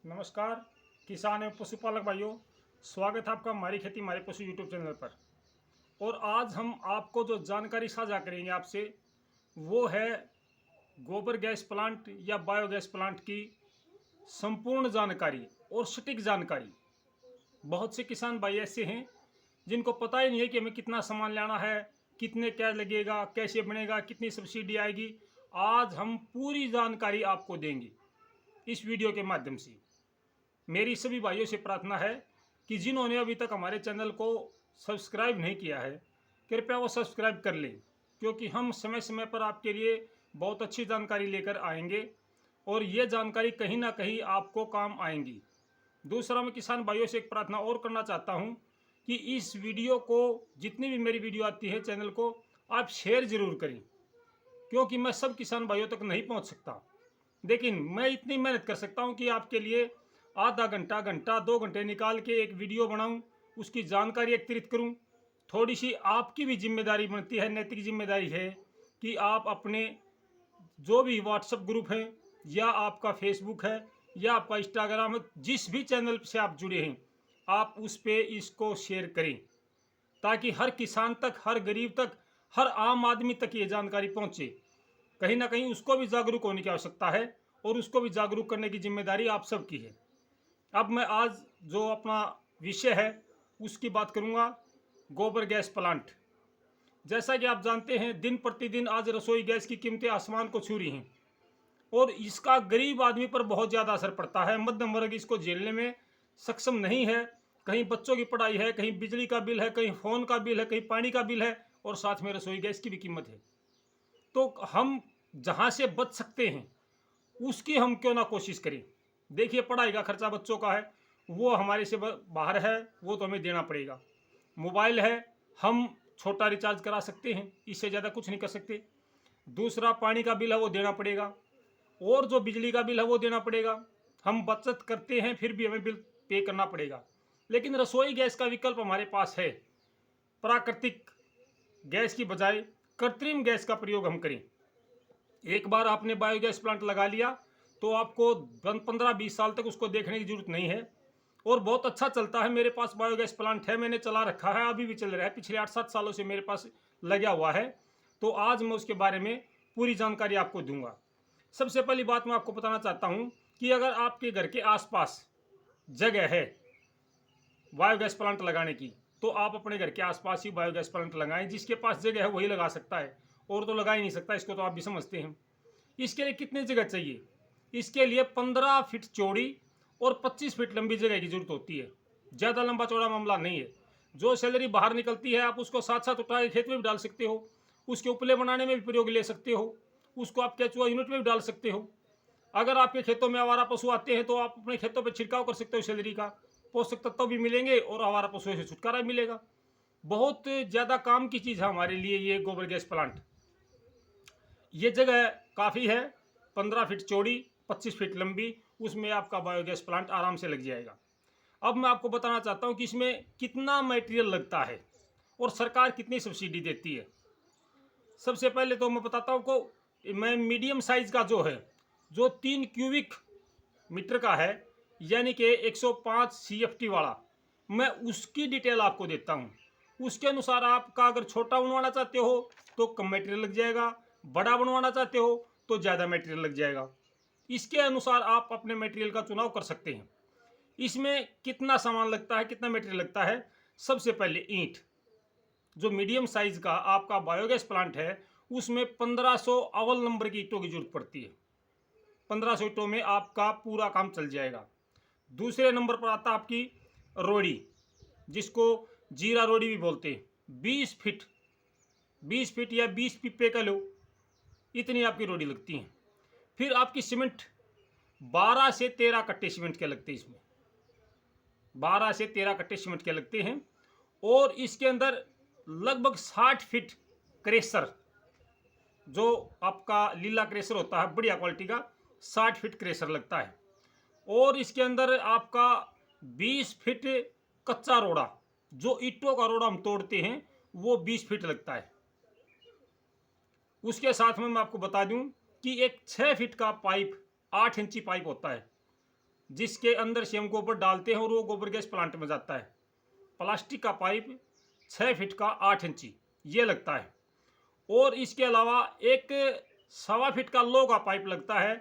नमस्कार किसान एवं पशुपालक भाइयों, स्वागत है आपका हमारी खेती हमारे पशु यूट्यूब चैनल पर। और आज हम आपको जो जानकारी साझा करेंगे आपसे वो है गोबर गैस प्लांट या बायोगैस प्लांट की संपूर्ण जानकारी और सटीक जानकारी। बहुत से किसान भाई ऐसे हैं जिनको पता ही नहीं है कि हमें कितना सामान लाना है, कितने क्या लगेगा, कैसे बनेगा, कितनी सब्सिडी आएगी। आज हम पूरी जानकारी आपको देंगे इस वीडियो के माध्यम से। मेरी सभी भाइयों से प्रार्थना है कि जिन्होंने अभी तक हमारे चैनल को सब्सक्राइब नहीं किया है कृपया वो सब्सक्राइब कर लें, क्योंकि हम समय समय पर आपके लिए बहुत अच्छी जानकारी लेकर आएंगे और ये जानकारी कहीं ना कहीं आपको काम आएंगी। दूसरा, मैं किसान भाइयों से एक प्रार्थना और करना चाहता हूँ कि इस वीडियो को, जितनी भी मेरी वीडियो आती है चैनल को, आप शेयर ज़रूर करें, क्योंकि मैं सब किसान भाइयों तक नहीं पहुँच सकता, लेकिन मैं इतनी मेहनत कर सकता हूँ कि आपके लिए आधा घंटा, घंटा, 2 घंटे निकाल के एक वीडियो बनाऊं, उसकी जानकारी एकत्रित करूं। थोड़ी सी आपकी भी जिम्मेदारी बनती है, नैतिक जिम्मेदारी है कि आप अपने जो भी व्हाट्सएप ग्रुप हैं या आपका फेसबुक है या आपका इंस्टाग्राम है, जिस भी चैनल से आप जुड़े हैं, आप उस पर इसको शेयर करें, ताकि हर किसान तक, हर गरीब तक, हर आम आदमी तक ये जानकारी पहुँचे। कहीं ना कहीं उसको भी जागरूक होने की आवश्यकता है और उसको भी जागरूक करने की जिम्मेदारी आप सबकी है। अब मैं आज जो अपना विषय है उसकी बात करूंगा, गोबर गैस प्लांट। जैसा कि आप जानते हैं, दिन प्रतिदिन आज रसोई गैस की कीमतें आसमान को छू रही हैं और इसका गरीब आदमी पर बहुत ज़्यादा असर पड़ता है। मध्यम वर्ग इसको झेलने में सक्षम नहीं है। कहीं बच्चों की पढ़ाई है, कहीं बिजली का बिल है, कहीं फ़ोन का बिल है, कहीं पानी का बिल है और साथ में रसोई गैस की भी कीमत है। तो हम जहाँ से बच सकते हैं उसकी हम क्यों ना कोशिश करें। देखिए, पढ़ाई का खर्चा बच्चों का है, वो हमारे से बाहर है, वो तो हमें देना पड़ेगा। मोबाइल है, हम छोटा रिचार्ज करा सकते हैं, इससे ज़्यादा कुछ नहीं कर सकते। दूसरा, पानी का बिल है वो देना पड़ेगा और जो बिजली का बिल है वो देना पड़ेगा। हम बचत करते हैं फिर भी हमें बिल पे करना पड़ेगा। लेकिन रसोई गैस का विकल्प हमारे पास है। प्राकृतिक गैस की बजाय कृत्रिम गैस का प्रयोग हम करें। एक बार आपने बायोगैस प्लांट लगा लिया तो आपको 15-20 साल तक उसको देखने की जरूरत नहीं है और बहुत अच्छा चलता है। मेरे पास बायोगैस प्लांट है, मैंने चला रखा है, अभी भी चल रहा है, पिछले 8-7 सालों से मेरे पास लगा हुआ है। तो आज मैं उसके बारे में पूरी जानकारी आपको दूंगा। सबसे पहली बात मैं आपको बताना चाहता हूँ कि अगर आपके घर के आसपास जगह है बायोगैस प्लांट लगाने की, तो आप अपने घर के आसपास ही बायोगैस प्लांट लगाएं। जिसके पास जगह है वही लगा सकता है, और तो लगा ही नहीं सकता, इसको तो आप भी समझते हैं। इसके लिए कितनी जगह चाहिए? इसके लिए 15 फीट चौड़ी और 25 फीट लंबी जगह की जरूरत होती है। ज़्यादा लंबा चौड़ा मामला नहीं है। जो सैलरी बाहर निकलती है आप उसको साथ साथ उठा के खेत में भी डाल सकते हो, उसके उपले बनाने में भी प्रयोग ले सकते हो, उसको आप केचुआ यूनिट में भी डाल सकते हो। अगर आपके खेतों में आवारा पशु आते हैं तो आप अपने खेतों पर छिड़काव कर सकते हो सैलरी का, पोषक तत्व भी मिलेंगे और आवारा पशुओं से छुटकारा भी मिलेगा। बहुत ज़्यादा काम की चीज़ है हमारे लिए ये गोबर गैस प्लांट। ये जगह काफ़ी है, 15 फीट चौड़ी, 25 फीट लंबी, उसमें आपका बायोगैस प्लांट आराम से लग जाएगा। अब मैं आपको बताना चाहता हूँ कि इसमें कितना मटेरियल लगता है और सरकार कितनी सब्सिडी देती है। सबसे पहले तो मैं बताता हूँ को, मैं मीडियम साइज का जो 3 क्यूबिक मीटर का है, यानी कि 105 CFT वाला, मैं उसकी डिटेल आपको देता हूँ। उसके अनुसार आपका अगर छोटा बनवाना चाहते हो तो कम मटेरियल लग जाएगा, बड़ा बनवाना चाहते हो तो ज़्यादा मटेरियल लग जाएगा। इसके अनुसार आप अपने मटेरियल का चुनाव कर सकते हैं। इसमें कितना सामान लगता है, कितना मटेरियल लगता है? सबसे पहले ईंट। जो मीडियम साइज का आपका बायोगैस प्लांट है उसमें 1500 अव्वल नंबर की ईंटों की जरूरत पड़ती है। 1500 ईंटों में आपका पूरा काम चल जाएगा। दूसरे नंबर पर आता है आपकी रोड़ी, जिसको जीरा रोड़ी भी बोलते हैं। 20 फीट या 20 पिप्पे का लो, इतनी आपकी रोड़ी लगती है। फिर आपकी सीमेंट 12 से 13 कट्टे सीमेंट के लगते हैं। इसमें 12 से 13 कट्टे सीमेंट के लगते हैं और इसके अंदर लगभग 60 फीट क्रेशर, जो आपका लीला क्रेशर होता है बढ़िया क्वालिटी का, 60 फीट क्रेशर लगता है। और इसके अंदर आपका 20 फीट कच्चा रोड़ा, जो ईंटों का रोड़ा हम तोड़ते हैं, वो 20 फीट लगता है। उसके साथ में मैं आपको बता दूं कि एक 6 फीट का पाइप, 8 इंची पाइप होता है, जिसके अंदर से हम गोबर डालते हैं और वो गोबर गैस प्लांट में जाता है। प्लास्टिक का पाइप 6 फीट का 8 इंची ये लगता है। और इसके अलावा एक 1.25 फीट का लो का पाइप लगता है,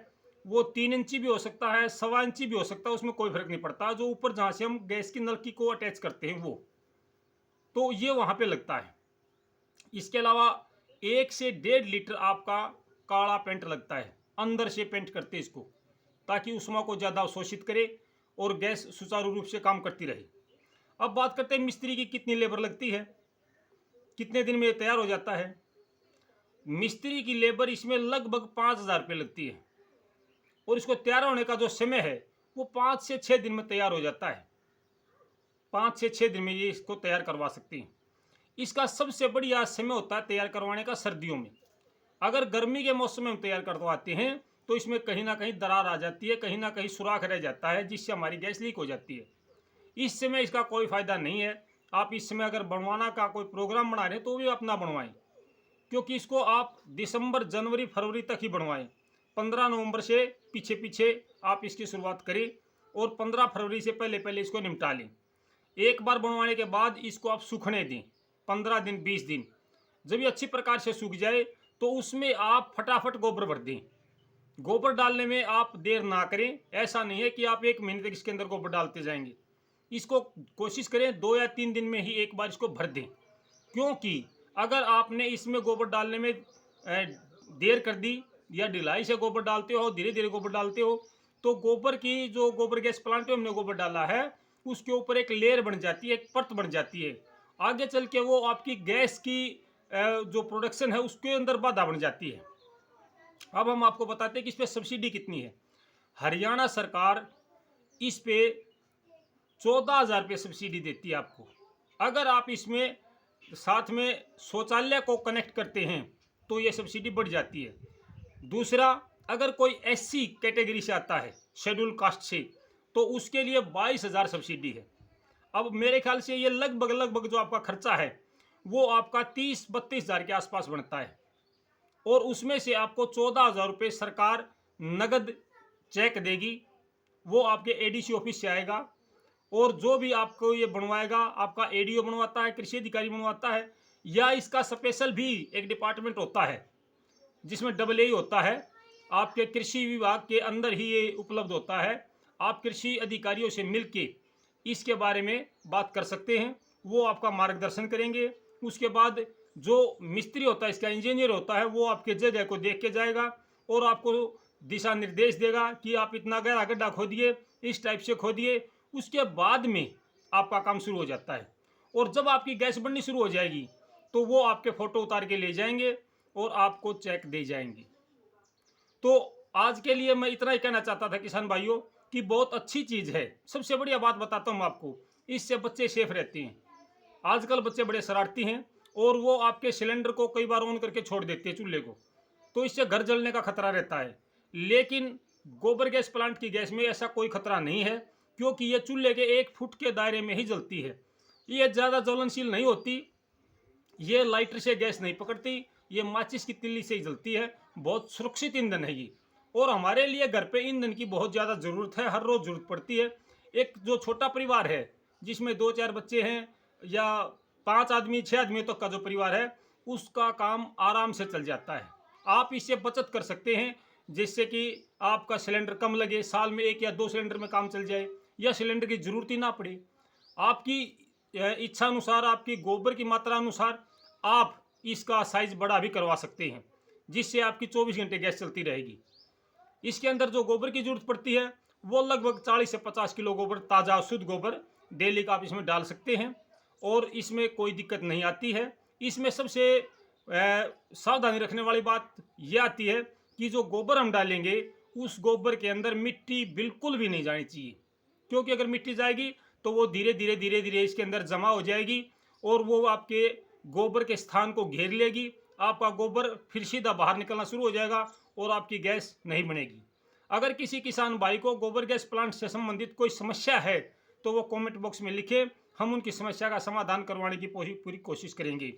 वो 3 इंची भी हो सकता है, 1.25 इंची भी हो सकता है, उसमें कोई फर्क नहीं पड़ता। जो ऊपर जहाँ से हम गैस की नलकी को अटैच करते हैं वो, तो ये वहाँ पे लगता है। इसके अलावा 1 से 1.5 लीटर आपका काला पेंट लगता है, अंदर से पेंट करते इसको, ताकि उष्मा को ज़्यादा अवशोषित करे और गैस सुचारू रूप से काम करती रहे। अब बात करते हैं मिस्त्री की कितनी लेबर लगती है, कितने दिन में ये तैयार हो जाता है। मिस्त्री की लेबर इसमें लगभग 5,000 रुपये लगती है और इसको तैयार होने का जो समय है वो 5 से 6 दिन में तैयार हो जाता है। 5 से 6 दिन में ये इसको तैयार करवा सकती हैं। इसका सबसे बढ़िया समय होता है तैयार करवाने का सर्दियों में। अगर गर्मी के मौसम में हम तैयार करवाते हैं तो इसमें कहीं ना कहीं दरार आ जाती है, कहीं ना कहीं सुराख रह जाता है, जिससे हमारी गैस लीक हो जाती है। इस समय इसका कोई फ़ायदा नहीं है। आप इस समय अगर बनवाना का कोई प्रोग्राम बना रहे हैं तो भी अपना बनवाएं, क्योंकि इसको आप दिसंबर, जनवरी, फरवरी तक ही बनवाएं। 15 नवंबर से पीछे पीछे आप इसकी शुरुआत करें और 15 फरवरी से पहले पहले इसको निपटा लें। एक बार बनवाने के बाद इसको आप सूखने दें 15 दिन, 20 दिन। जब ये अच्छी प्रकार से सूख जाए तो उसमें आप फटाफट गोबर भर दें। गोबर डालने में आप देर ना करें। ऐसा नहीं है कि आप 1 महीने तक इसके अंदर गोबर डालते जाएंगे। इसको कोशिश करें 2 या 3 दिन में ही एक बार इसको भर दें, क्योंकि अगर आपने इसमें गोबर डालने में देर कर दी या ढिलाई से गोबर डालते हो, धीरे धीरे गोबर डालते हो, तो गोबर की जो गोबर गैस प्लांट में हमने गोबर डाला है उसके ऊपर एक लेयर बन जाती है, एक परत बन जाती है। आगे चल के वो आपकी गैस की जो प्रोडक्शन है उसके अंदर बाधा बन जाती है। अब हम आपको बताते हैं कि इस पर सब्सिडी कितनी है। हरियाणा सरकार इस पे 14,000 रुपये सब्सिडी देती है आपको। अगर आप इसमें साथ में शौचालय को कनेक्ट करते हैं तो ये सब्सिडी बढ़ जाती है। दूसरा, अगर कोई SC कैटेगरी से आता है, शेड्यूल कास्ट से, तो उसके लिए 22,000 सब्सिडी है। अब मेरे ख्याल से ये लगभग जो आपका खर्चा है वो आपका 30-32 हज़ार के आसपास बनता है। और उसमें से आपको 14,000 रुपये सरकार नगद चेक देगी, वो आपके ADC ऑफिस से आएगा। और जो भी आपको ये बनवाएगा, आपका ADO बनवाता है, कृषि अधिकारी बनवाता है, या इसका स्पेशल भी एक डिपार्टमेंट होता है जिसमें AA होता है, आपके कृषि विभाग के अंदर ही ये उपलब्ध होता है। आप कृषि अधिकारियों से मिलके इसके बारे में बात कर सकते हैं, वो आपका मार्गदर्शन करेंगे। उसके बाद जो मिस्त्री होता है, इसका इंजीनियर होता है, वो आपके जगह को देख के जाएगा और आपको दिशा निर्देश देगा कि आप इतना गहरा गड्ढा खोदिए, इस टाइप से खोदिए। उसके बाद में आपका काम शुरू हो जाता है। और जब आपकी गैस बननी शुरू हो जाएगी तो वो आपके फ़ोटो उतार के ले जाएंगे और आपको चेक दे जाएंगे। तो आज के लिए मैं इतना ही कहना चाहता था किसान भाइयों कि बहुत अच्छी चीज़ है। सबसे बढ़िया बात बताता हूँ आपको, इससे बच्चे सेफ रहते हैं। आजकल बच्चे बड़े शरारती हैं और वो आपके सिलेंडर को कई बार ऑन करके छोड़ देते हैं, चूल्हे को, तो इससे घर जलने का खतरा रहता है। लेकिन गोबर गैस प्लांट की गैस में ऐसा कोई खतरा नहीं है, क्योंकि ये चूल्हे के 1 फुट के दायरे में ही जलती है। ये ज़्यादा ज्वलनशील नहीं होती, ये लाइटर से गैस नहीं पकड़ती, ये माचिस की तिल्ली से ही जलती है। बहुत सुरक्षित ईंधन है ये। और हमारे लिए घर पे ईंधन की बहुत ज़्यादा ज़रूरत है, हर रोज़ ज़रूरत पड़ती है। एक जो छोटा परिवार है जिसमें 2-4 बच्चे हैं या 5 आदमी, 6 आदमी तक का जो परिवार है, उसका काम आराम से चल जाता है। आप इससे बचत कर सकते हैं, जिससे कि आपका सिलेंडर कम लगे, साल में 1 या 2 सिलेंडर में काम चल जाए, या सिलेंडर की ज़रूरत ही ना पड़े। आपकी इच्छा अनुसार, आपकी गोबर की मात्रा अनुसार आप इसका साइज़ बड़ा भी करवा सकते हैं, जिससे आपकी 24 घंटे गैस चलती रहेगी। इसके अंदर जो गोबर की जरूरत पड़ती है वो लगभग 40 से 50 किलो गोबर, ताज़ा शुद्ध गोबर डेली का आप इसमें डाल सकते हैं और इसमें कोई दिक्कत नहीं आती है। इसमें सबसे सावधानी रखने वाली बात यह आती है कि जो गोबर हम डालेंगे उस गोबर के अंदर मिट्टी बिल्कुल भी नहीं जानी चाहिए, क्योंकि अगर मिट्टी जाएगी तो वो धीरे धीरे इसके अंदर जमा हो जाएगी और वो आपके गोबर के स्थान को घेर लेगी। आपका गोबर फिर सीधा बाहर निकलना शुरू हो जाएगा और आपकी गैस नहीं बनेगी। अगर किसी किसान भाई को गोबर गैस प्लांट से संबंधित कोई समस्या है तो वो कमेंट बॉक्स में लिखे, हम उनकी समस्या का समाधान करवाने की पूरी कोशिश करेंगे।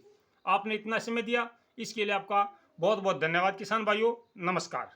आपने इतना समय दिया, इसके लिए आपका बहुत बहुत धन्यवाद किसान भाइयों। नमस्कार।